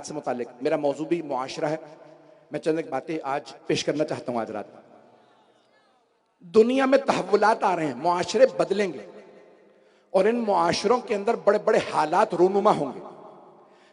سے متعلق میرا موضوع بھی معاشرہ ہے. میں چند ایک باتیں آج پیش کرنا چاہتا ہوں. آج رات دنیا میں تحولات آ رہے ہیں، معاشرے بدلیں گے اور ان معاشروں کے اندر بڑے بڑے حالات رونما ہوں گے.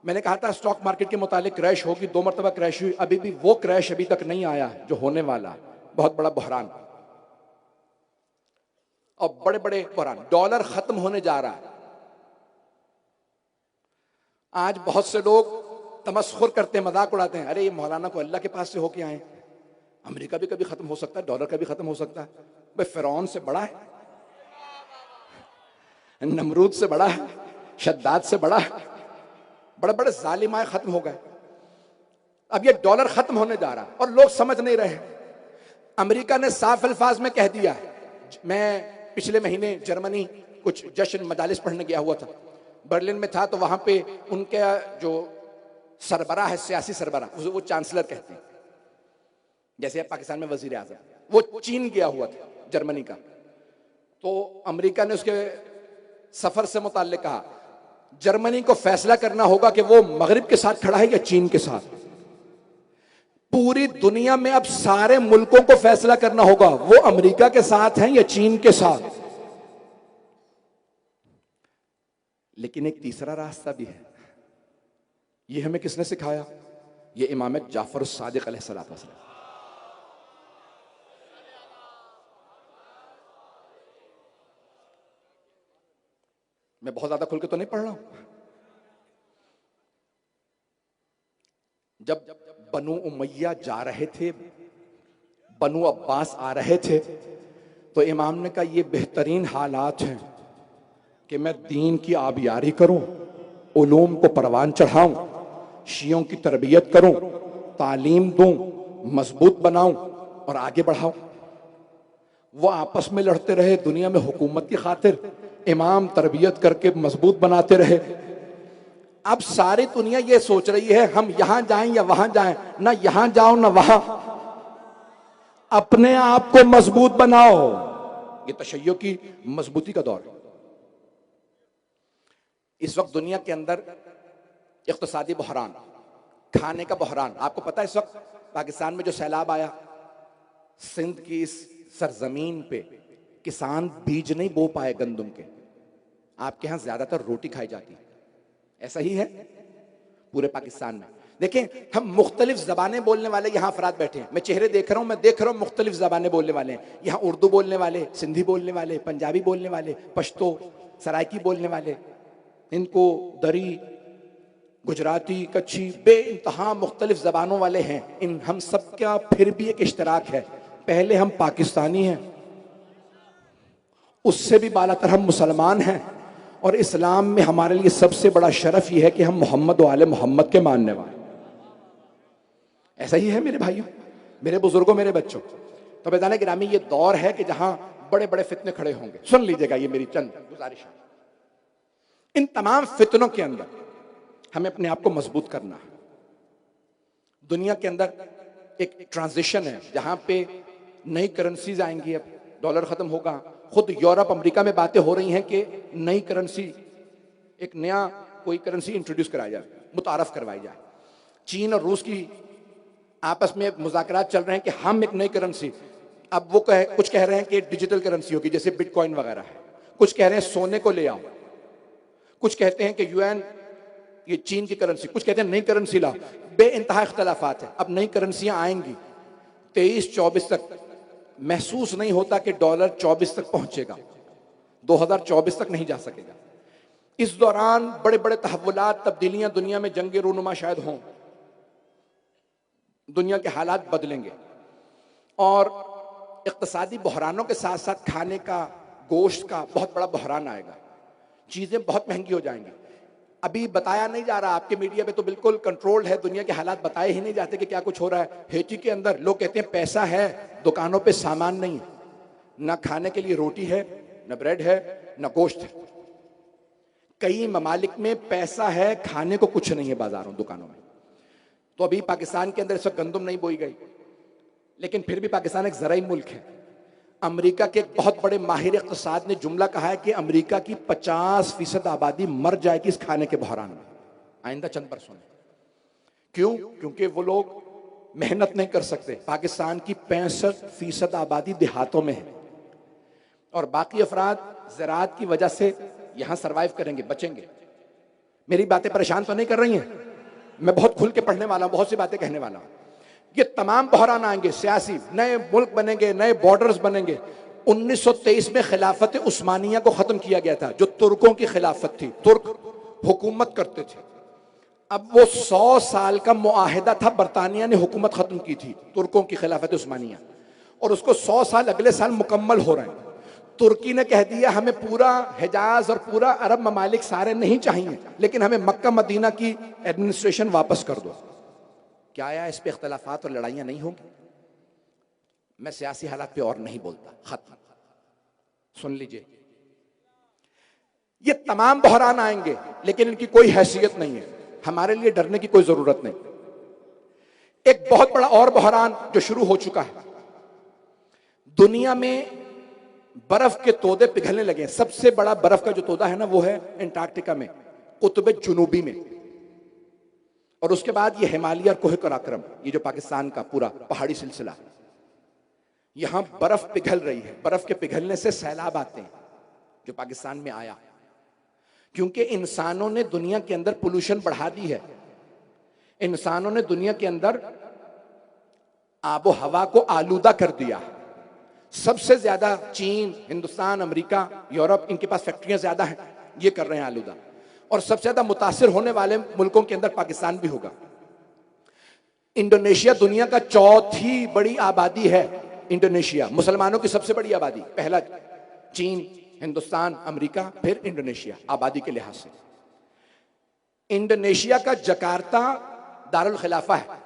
میں نے کہا تھا اسٹاک مارکیٹ کے متعلق کریش ہوگی، 2 مرتبہ کریش ہوئی، ابھی بھی وہ کریش ابھی تک نہیں آیا جو ہونے والا. بہت بڑا بحران اور بڑے بڑے بحران. ڈالر ختم ہونے جا رہا ہے. آج بہت سے لوگ تمسخر کرتے ہیں، مذاق اڑاتے ہیں، ارے یہ مولانا کو اللہ کے پاس سے ہو کے آئے، امریکہ بھی کبھی ختم ہو سکتا ہے، ڈالر کا بھی ختم ہو سکتا ہے. بھائی فرعون سے بڑا ہے، نمرود سے بڑا ہے، شداد سے بڑا ہے. بڑے بڑے ظالمائے ختم ہو گئے. اب یہ ڈالر ختم ہونے جا رہا اور لوگ سمجھ نہیں رہے. امریکہ نے صاف الفاظ میں کہہ دیا ہے. میں پچھلے مہینے جرمنی کچھ جشن مجالس پڑھنے گیا ہوا تھا، برلن میں تھا، تو وہاں پہ ان کے جو سربراہ ہے، سیاسی سربراہ، وہ چانسلر کہتے ہیں، جیسے پاکستان میں وزیر اعظم، وہ چین گیا ہوا تھا جرمنی کا. تو امریکہ نے اس کے سفر سے متعلق کہا جرمنی کو فیصلہ کرنا ہوگا کہ وہ مغرب کے ساتھ کھڑا ہے یا چین کے ساتھ. پوری دنیا میں اب سارے ملکوں کو فیصلہ کرنا ہوگا وہ امریکہ کے ساتھ ہیں یا چین کے ساتھ. لیکن ایک تیسرا راستہ بھی ہے. یہ ہمیں کس نے سکھایا؟ یہ امام جعفر الصادق علیہ السلام. میں بہت زیادہ کھل کے تو نہیں پڑھ رہا ہوں. جب بنو امیہ جا رہے تھے، بنو عباس آ رہے تھے، تو امام نے کہا یہ بہترین حالات ہیں کہ میں دین کی آبیاری کروں، علوم کو پروان چڑھاؤں، شیعوں کی تربیت کروں، تعلیم دوں، مضبوط بناؤں اور آگے بڑھاؤں. وہ آپس میں لڑتے رہے دنیا میں حکومت کی خاطر، امام تربیت کر کے مضبوط بناتے رہے. اب ساری دنیا یہ سوچ رہی ہے ہم یہاں جائیں یا وہاں جائیں، نہ یہاں جاؤ نہ وہاں، اپنے آپ کو مضبوط بناؤ. یہ تشیع کی مضبوطی کا دور ہے. اس وقت دنیا کے اندر اقتصادی بحران، کھانے کا بحران. آپ کو پتا ہے اس وقت پاکستان میں جو سیلاب آیا، سندھ کی اس سرزمین پہ کسان بیج نہیں بو پائے گندم کے. آپ کے ہاں زیادہ تر روٹی کھائی جاتی ہے، ایسا ہی ہے پورے پاکستان میں. دیکھیں ہم مختلف زبانیں بولنے والے یہاں افراد بیٹھے ہیں. میں چہرے دیکھ رہا ہوں، میں دیکھ رہا ہوں مختلف زبانیں بولنے والے ہیں یہاں. اردو بولنے والے، سندھی بولنے والے، پنجابی بولنے والے، پشتو، سرائکی بولنے والے، ان کو دری، گجراتی، کچھی، بے انتہا مختلف زبانوں والے ہیں. ان ہم سب کا پھر بھی ایک اشتراک ہے، پہلے ہم پاکستانی ہیں، اس سے بھی بالاتر ہم مسلمان ہیں. اور اسلام میں ہمارے لیے سب سے بڑا شرف یہ ہے کہ ہم محمد و آل محمد کے ماننے والے. ایسا ہی ہے میرے بھائیوں، میرے بزرگوں، میرے بچوں. تو بیدان گرامی یہ دور ہے کہ جہاں بڑے بڑے فتنے کھڑے ہوں گے. سن لیجئے گا، یہ میری چند گزارش ہے. ان تمام فتنوں کے اندر ہمیں اپنے آپ کو مضبوط کرنا ہے. دنیا کے اندر ایک ٹرانزیشن ہے جہاں پہ نئی کرنسیز آئیں گی. اب ڈالر ختم ہوگا. خود یورپ، امریکہ میں باتیں ہو رہی ہیں کہ نئی کرنسی، ایک نیا کوئی کرنسی انٹروڈیوس کرایا جائے، متعارف کروائی جائے. چین اور روس کی آپس میں مذاکرات چل رہے ہیں کہ ہم ایک نئی کرنسی، اب وہ کچھ کہہ رہے ہیں کہ ڈیجیٹل کرنسی ہوگی جیسے بٹ کوائن وغیرہ ہے. کچھ کہہ رہے ہیں سونے کو لے آؤ. کچھ کہتے ہیں کہ یو این، یہ چین کی کرنسی. کچھ کہتے ہیں نئی کرنسی لاؤ. بے انتہا اختلافات ہیں. اب نئی کرنسیاں آئیں گی 23-24 تک. محسوس نہیں ہوتا کہ ڈالر 24 تک پہنچے گا، 2024 تک نہیں جا سکے گا. اس دوران بڑے بڑے تحولات، تبدیلیاں دنیا میں، جنگ رونما شاید ہوں، دنیا کے حالات بدلیں گے. اور اقتصادی بحرانوں کے ساتھ ساتھ کھانے کا، گوشت کا بہت بڑا بحران آئے گا. چیزیں بہت مہنگی ہو جائیں گی. ابھی بتایا نہیں جا رہا، آپ کے میڈیا پہ تو بالکل کنٹرول ہے، دنیا کے حالات بتائے ہی نہیں جاتے کہ کیا کچھ ہو رہا ہے. ہیٹی کے اندر لوگ کہتے ہیں پیسہ ہے، دکانوں پہ سامان نہیں، نہ کھانے کے لیے روٹی ہے، نہ بریڈ ہے، نہ گوشت ہے. کئی ممالک میں پیسہ ہے، کھانے کو کچھ نہیں ہے بازاروں، دکانوں میں. تو ابھی پاکستان کے اندر اس وقت گندم نہیں بوئی گئی، لیکن پھر بھی پاکستان ایک زرعی ملک ہے. امریکہ کے ایک بہت بڑے ماہر اقتصاد نے جملہ کہا ہے کہ امریکہ کی 50% آبادی مر جائے گی اس کھانے کے بحران میں آئندہ چند برسوں میں. کیوں؟ کیونکہ وہ لوگ محنت نہیں کر سکتے. پاکستان کی 65% آبادی دیہاتوں میں ہے اور باقی افراد زراعت کی وجہ سے یہاں سروائیو کریں گے, بچیں گے. میری باتیں پریشان تو نہیں کر رہی ہیں؟ میں بہت کھل کے پڑھنے والا ہوں, بہت سی باتیں کہنے والا ہوں. یہ تمام بحران آئیں گے سیاسی, نئے ملک بنیں گے, نئے بارڈرز بنیں گے. 1923 میں خلافت عثمانیہ کو ختم کیا گیا تھا, جو ترکوں کی خلافت تھی. ترک حکومت کرتے تھے. اب وہ 100 سال کا معاہدہ تھا, برطانیہ نے حکومت ختم کی تھی ترکوں کی خلافت عثمانیہ, اور اس کو 100 سال اگلے سال مکمل ہو رہے ہیں. ترکی نے کہہ دیا ہمیں پورا حجاز اور پورا عرب ممالک سارے نہیں چاہیے, لیکن ہمیں مکہ مدینہ کی ایڈمنسٹریشن واپس کر دو. کیا آیا اس پہ اختلافات اور لڑائیاں نہیں ہوں گی؟ میں سیاسی حالات پہ اور نہیں بولتا, ختم. سن لیجئے, یہ تمام بحران آئیں گے لیکن ان کی کوئی حیثیت نہیں ہے, ہمارے لیے ڈرنے کی کوئی ضرورت نہیں. ایک بہت بڑا اور بحران جو شروع ہو چکا ہے, دنیا میں برف کے تودے پگھلنے لگے ہیں. سب سے بڑا برف کا جو تودا ہے نا وہ ہے انٹارکٹیکا میں, قطب جنوبی میں, اور اس کے بعد یہ ہمالیہ اور کوہ قراقرم, یہ جو پاکستان کا پورا پہاڑی سلسلہ, یہاں برف پگھل رہی ہے. برف کے پگھلنے سے سیلاب آتے ہیں جو پاکستان میں آیا, کیونکہ انسانوں نے دنیا کے اندر پولوشن بڑھا دی ہے. انسانوں نے دنیا کے اندر آب و ہوا کو آلودہ کر دیا. سب سے زیادہ چین, ہندوستان, امریکہ, یورپ, ان کے پاس فیکٹریاں زیادہ ہیں, یہ کر رہے ہیں آلودہ. اور سب سے زیادہ متاثر ہونے والے ملکوں کے اندر پاکستان بھی ہوگا. انڈونیشیا دنیا کا 4تھی بڑی آبادی ہے. انڈونیشیا مسلمانوں کی سب سے بڑی آبادی, پہلا چین, ہندوستان, امریکہ, پھر انڈونیشیا آبادی کے لحاظ سے. انڈونیشیا کا جکارتہ دارالخلافہ ہے.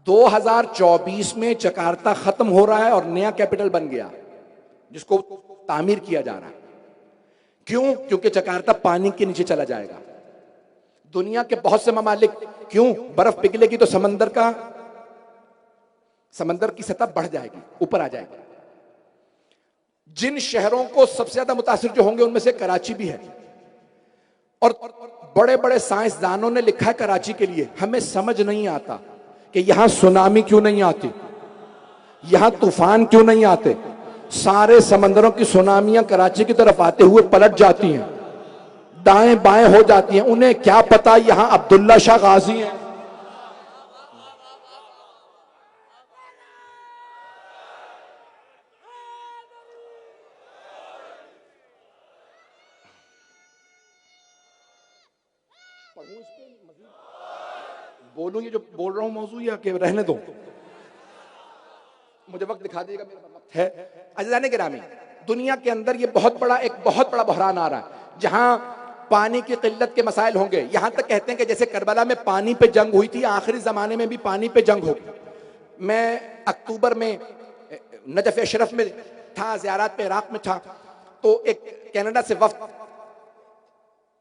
2024 میں جکارتہ ختم ہو رہا ہے اور نیا کیپٹل بن گیا جس کو تعمیر کیا جا رہا ہے. کیوں؟ کیونکہ جکارتہ پانی کے نیچے چلا جائے گا. دنیا کے بہت سے ممالک, کیوں؟ برف پگھلے گی تو سمندر کی سطح بڑھ جائے گی, اوپر آ جائے گی. جن شہروں کو سب سے زیادہ متاثر جو ہوں گے ان میں سے کراچی بھی ہے. اور بڑے بڑے سائنسدانوں نے لکھا ہے کراچی کے لیے, ہمیں سمجھ نہیں آتا کہ یہاں سونامی کیوں نہیں آتی, یہاں طوفان کیوں نہیں آتے. سارے سمندروں کی سونامیاں کراچی کی طرف آتے ہوئے پلٹ جاتی ہیں, دائیں بائیں ہو جاتی ہیں. انہیں کیا پتا یہاں عبداللہ شاہ غازی ہیں. بولوں یہ جو بول رہا ہوں موضوع یا کہ رہنے دو؟ مجھے وقت دکھا دیے گا, میرا وقت ہے. عزیزان گرامی, دنیا کے اندر یہ ایک بہت بڑا بحران آ رہا ہے جہاں پانی کی قلت کے مسائل ہوں گے. یہاں تک کہتے ہیں کہ جیسے کربلا میں پانی پہ جنگ ہوئی تھی, آخری زمانے میں بھی پانی پہ جنگ ہوگی. میں اکتوبر میں نجف اشرف میں تھا, زیارات پہ عراق میں تھا, تو ایک کینیڈا سے وفد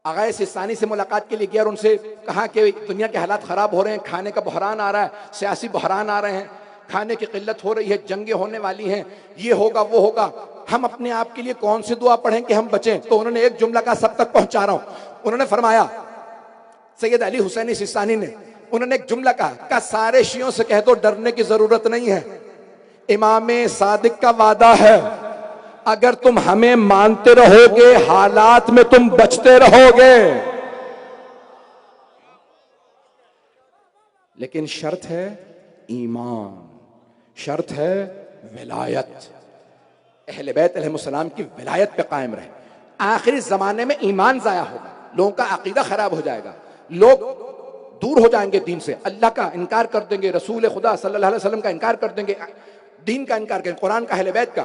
آغائے سستانی سے ملاقات کے لیے گیا اور ان سے کہا کہ دنیا کے حالات خراب ہو رہے ہیں, کھانے کا بحران آ رہا ہے, سیاسی بحران آ رہے ہیں, کھانے کی قلت ہو رہی ہے, جنگیں ہونے والی ہیں, یہ ہوگا وہ ہوگا, ہم اپنے آپ کے لیے کون سی دعا پڑھیں کہ ہم بچیں. تو انہوں نے ایک جملہ کہا, سب تک پہنچا رہا ہوں. انہوں نے فرمایا, سید علی حسینی سستانی نے, انہوں نے ایک جملہ کہا سارے شیعوں سے کہہ دو ڈرنے کی ضرورت نہیں ہے, امام صادق کا وعدہ ہے اگر تم ہمیں مانتے رہو گے حالات میں تم بچتے رہو گے, لیکن شرط ہے ایمان, شرط ہے ولایت. اہل بیت علیہ السلام کی ولایت پہ قائم رہے. آخری زمانے میں ایمان ضائع ہوگا, لوگوں کا عقیدہ خراب ہو جائے گا, لوگ دور ہو جائیں گے دین سے, اللہ کا انکار کر دیں گے, رسول خدا صلی اللہ علیہ وسلم کا انکار کر دیں گے, دین کا انکار کریں, قرآن کا, اہل بیت کا.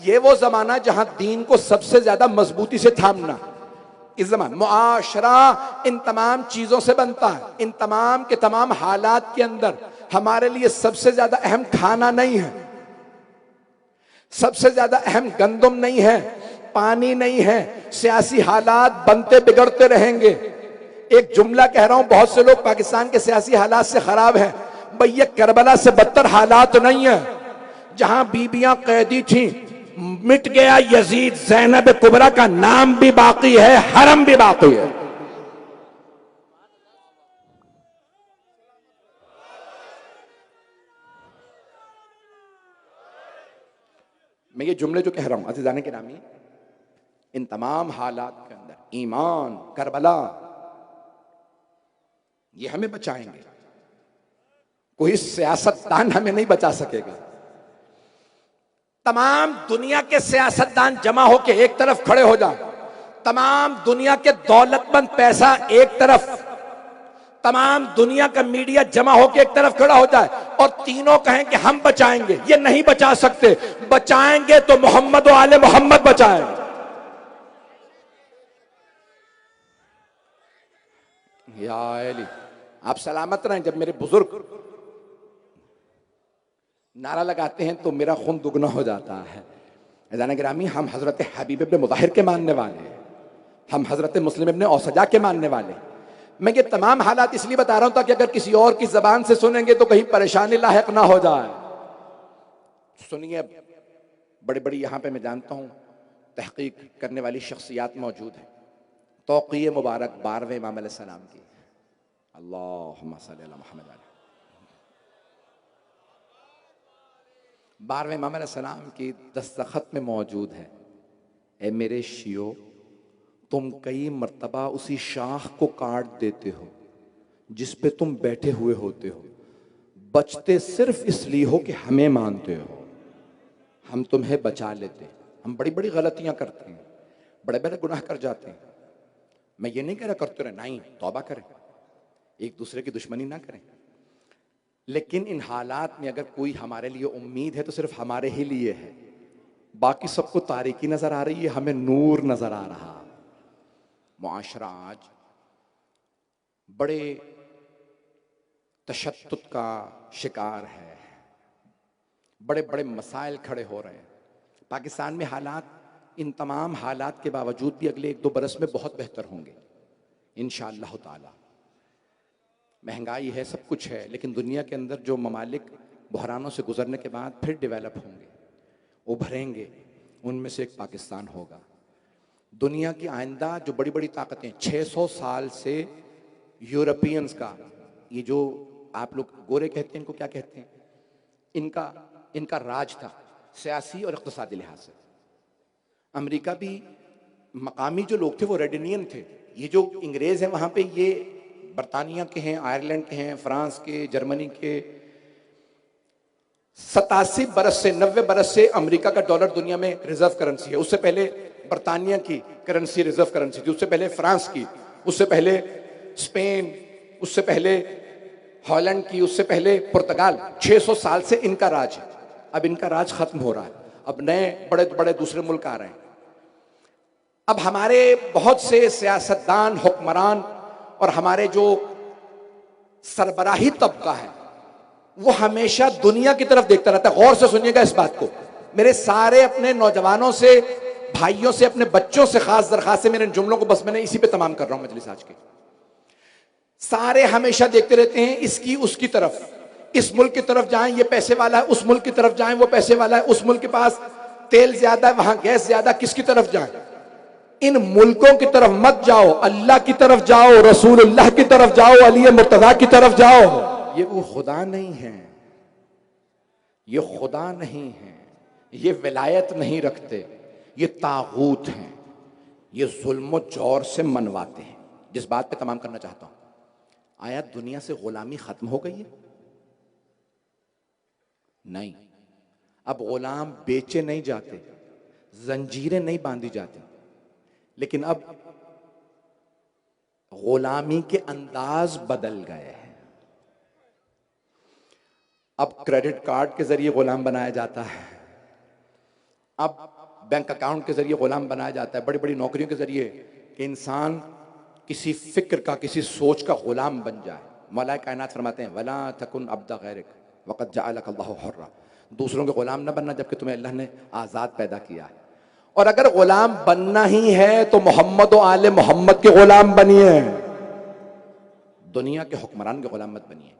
یہ وہ زمانہ جہاں دین کو سب سے زیادہ مضبوطی سے تھامنا. اس زمان معاشرہ ان تمام چیزوں سے بنتا ہے. ان تمام کے تمام حالات کے اندر ہمارے لیے سب سے زیادہ اہم کھانا نہیں ہے, سب سے زیادہ اہم گندم نہیں ہے, پانی نہیں ہے. سیاسی حالات بنتے بگڑتے رہیں گے. ایک جملہ کہہ رہا ہوں, بہت سے لوگ پاکستان کے سیاسی حالات سے خراب ہیں. بھئی یہ کربلا سے بدتر حالات نہیں ہیں. جہاں بیبیاں قیدی تھیں, مٹ گیا یزید, زینب کبریٰ کا نام بھی باقی ہے, حرم بھی باقی ہے. میں یہ جملے جو کہہ رہا ہوں عزیزان گرامی، ان تمام حالات کے اندر ایمان، کربلا، یہ ہمیں بچائیں گے. کوئی سیاستدان ہمیں نہیں بچا سکے گا. تمام دنیا کے سیاستدان جمع ہو کے ایک طرف کھڑے ہو جائیں، تمام دنیا کے دولت مند پیسہ ایک طرف، تمام دنیا کا میڈیا جمع ہو کے ایک طرف کھڑا ہو جائے اور تینوں کہیں کہ ہم بچائیں گے، یہ نہیں بچا سکتے. بچائیں گے تو محمد و آل محمد بچائیں گے. یا علی آپ سلامت رہیں. جب میرے بزرگ نعرہ لگاتے ہیں تو میرا خون دگنا ہو جاتا ہے. عزیزان گرامی، ہم حضرت حبیب ابن مطہر کے ماننے والے ہیں، ہم حضرت مسلم ابن اوسجا کے ماننے والے. میں یہ تمام حالات اس لیے بتا رہا ہوں تاکہ اگر کسی اور کی زبان سے سنیں گے تو کہیں پریشانی لاحق نہ ہو جائے. سنیے، بڑی بڑی یہاں پہ میں جانتا ہوں تحقیق کرنے والی شخصیات موجود ہیں. توقیع مبارک 12ویں امام علیہ السلام کی، اللہم صلی اللہ محمد علیہ، 12ویں امام علیہ السلام کی دستخط میں موجود ہے: اے میرے شیعو، تم کئی مرتبہ اسی شاخ کو کاٹ دیتے ہو جس پہ تم بیٹھے ہوئے ہوتے ہو، بچتے صرف اس لیے ہو کہ ہمیں مانتے ہو. ہم تمہیں بچا لیتے. ہم بڑی بڑی غلطیاں کرتے ہیں، بڑے بڑے گناہ کر جاتے ہیں. میں یہ نہیں کہہ رہا کرتے رہے، نہیں، توبہ کریں، ایک دوسرے کی دشمنی نہ کریں. لیکن ان حالات میں اگر کوئی ہمارے لیے امید ہے تو صرف ہمارے ہی لیے ہے. باقی سب کو تاریکی نظر آ رہی ہے، ہمیں نور نظر آ رہا. معاشرہ آج بڑے تشدد کا شکار ہے، بڑے بڑے مسائل کھڑے ہو رہے ہیں. پاکستان میں حالات ان تمام حالات کے باوجود بھی اگلے 1-2 برس میں بہت بہتر ہوں گے انشاءاللہ تعالی. مہنگائی ہے، سب کچھ ہے، لیکن دنیا کے اندر جو ممالک بحرانوں سے گزرنے کے بعد پھر ڈیولپ ہوں گے، ابھریں گے، ان میں سے ایک پاکستان ہوگا. دنیا کی آئندہ جو بڑی بڑی طاقتیں 600 سال سے یورپینز کا، یہ جو آپ لوگ گورے کہتے ہیں، ان کو کیا کہتے ہیں، ان کا راج تھا سیاسی اور اقتصادی لحاظ سے. امریکہ بھی مقامی جو لوگ تھے وہ ریڈینین تھے. یہ جو انگریز ہیں وہاں پہ یہ برطانیہ کے ہیں، آئرلینڈ کے ہیں، فرانس کے، جرمنی کے. 87 برس سے 90 برس سے امریکہ کا ڈالر دنیا میں ریزرو کرنسی ہے. اس سے پہلے برطانیہ کی کرنسی ریزرو کرنسی تھی، اس سے پہلے فرانس کی، اس سے پہلے اسپین، اس سے پہلے ہالینڈ کی، اس سے پہلے پرتگال. 600 سال سے ان کا راج ہے. اب ان کا راج ختم ہو رہا ہے، اب نئے بڑے بڑے دوسرے ملک آ رہے ہیں. اب ہمارے بہت سے سیاستدان، حکمران اور ہمارے جو سربراہی طبقہ ہے وہ ہمیشہ دنیا کی طرف دیکھتا رہتا ہے. غور سے سنیے گا اس بات کو. میرے سارے اپنے نوجوانوں سے، بھائیوں سے، اپنے بچوں سے خاص درخواست ہے، میرے ان جملوں کو بس میں نے اسی پہ تمام کر رہا ہوں مجلس آج کی. سارے ہمیشہ دیکھتے رہتے ہیں اس کی اس کی طرف. اس ملک کی طرف جائیں یہ پیسے والا ہے، اس ملک کی طرف جائیں وہ پیسے والا ہے، اس ملک کے پاس تیل زیادہ ہے وہاں گیس زیادہ، کس کی طرف جائیں. ان ملکوں کی طرف مت جاؤ، اللہ کی طرف جاؤ، رسول اللہ کی طرف جاؤ، علی مرتضیٰ کی طرف جاؤ. یہ وہ خدا نہیں ہے، یہ خدا نہیں ہے، یہ ولایت نہیں رکھتے، یہ طاغوت ہیں، یہ ظلم و جور سے منواتے ہیں. جس بات پہ تمام کرنا چاہتا ہوں، آیا دنیا سے غلامی ختم ہو گئی ہے؟ نہیں. اب غلام بیچے نہیں جاتے، زنجیریں نہیں باندھی جاتی، لیکن اب غلامی کے انداز بدل گئے ہیں. اب کریڈٹ کارڈ کے ذریعے غلام بنایا جاتا ہے، اب بینک اکاؤنٹ کے ذریعے غلام بنایا جاتا ہے، بڑی بڑی نوکریوں کے ذریعے کہ انسان کسی فکر کا، کسی سوچ کا غلام بن جائے. مولا کائنات فرماتے ہیں وَلَا تَكُنْ عَبْدَ غَيْرِكَ وَقَدْ جَعَلَكَ اللَّهُ حُرًّا. دوسروں کے غلام نہ بننا جبکہ تمہیں اللہ نے آزاد پیدا کیا ہے. اور اگر غلام بننا ہی ہے تو محمد و آل محمد کے غلام بنیے، دنیا کے حکمران کے غلام مت بنیے.